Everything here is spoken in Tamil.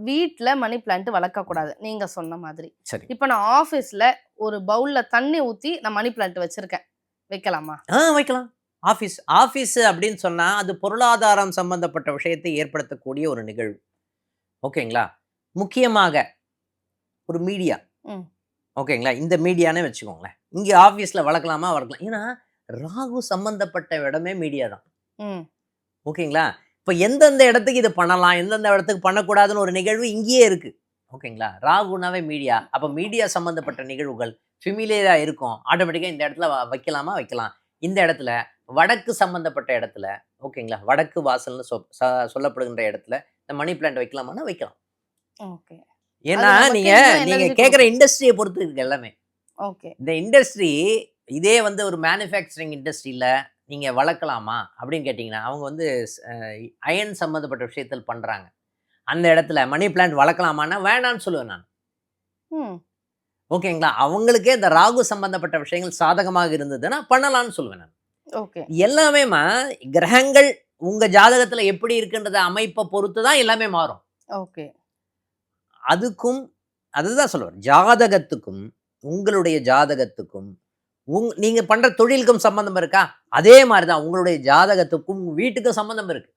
வீட்ல மணி பிளான்ட் வளர்க்கக்கூடாது நீங்க சொன்ன மாதிரி. சரி. இப்ப நான் ஆஃபீஸ்ல ஒரு பவுல்ல தண்ணி ஊத்தி நான் மணி பிளான்ட் வச்சிருக்கேன். வைக்கலாமா? வைக்கலாம். ஆஃபீஸ் அப்படின்னு சொன்னா, அது பொருளாதாரம் சம்பந்தப்பட்ட விஷயத்தை ஏற்படுத்தக்கூடிய ஒரு நிகழ்வு. ஓகேங்களா? முக்கியமாக ஒரு மீடியா. ம். ஓகேங்களா? இந்த மீடியானே வச்சுக்கோங்களேன். இங்க ஆஃபீஸ்ல வளர்க்கலாமா? வளர்க்கலாம். ஏன்னா, ராகு சம்பந்தப்பட்ட இடமே மீடியா தான். ம். ஓகேங்களா? இப்ப எந்தெந்த இடத்துக்கு இது பண்ணலாம், எந்தெந்த இடத்துக்கு பண்ணக்கூடாதுன்னு ஒரு நிகழ்வு இங்கேயே இருக்கு. ஓகேங்களா? ராகுனாவே மீடியா. அப்ப மீடியா சம்பந்தப்பட்ட நிகழ்வுகள் ஃபெமிலியரா இருக்கும். ஆட்டோமேட்டிக்கா இந்த இடத்துல வைக்கலாமா? வைக்கலாம். இந்த இடத்துல வடக்கு சம்பந்தப்பட்ட இடத்துல, ஓகேங்களா? வடக்கு வாசல்னு சொல்லப்படுகின்ற இடத்துல இந்த மணி பிளான்ட் வைக்கலாமான்னா வைக்கலாம். ஓகே. ஏன்னா, அது நமக்கு நீங்க இன்னும் நீங்க எனர்ஜி கேட்கிற குடுக்கும். இண்டஸ்ட்ரிய பொறுத்து இருக்கு எல்லாமே. ஓகே. இந்த இண்டஸ்ட்ரி இதே வந்து ஒரு மேனுஃபேக்சரிங் இண்டஸ்ட்ரியில நீங்க வளர்க்கலாமா? அப்படின்னு கேட்டீங்கன்னா, அவங்க வந்து அயர்ன் சம்பந்தப்பட்ட விஷயத்தில் பண்றாங்க. அந்த இடத்துல மணி பிளான்ட் வளர்க்கலாமான்னா, வேணான்னு சொல்லுவேன் நான். ம். ஓகேங்களா? அவங்களுக்கே இந்த ராகு சம்பந்தப்பட்ட விஷயங்கள் சாதகமாக இருந்ததுன்னா, பண்ணலான்னு சொல்லுவேன் நான். ஓகே. எல்லாமேமா கிரகங்கள் உங்க ஜாதகத்துல எப்படி இருக்குன்றத அமைப்ப பொறுத்து தான் எல்லாமே மாறும். ஓகே. அதுக்கும் அதுதான் சொல்லுவேன். ஜாதகத்துக்கும், உங்களுடைய ஜாதகத்துக்கும், நீங்க பண்ற தொழிலுக்கும் சம்பந்தம் இருக்கா? அதே மாரி தான் உங்களுடைய ஜாதகத்துக்கும், வீட்டுக்கும் சம்பந்தம் இருக்கு.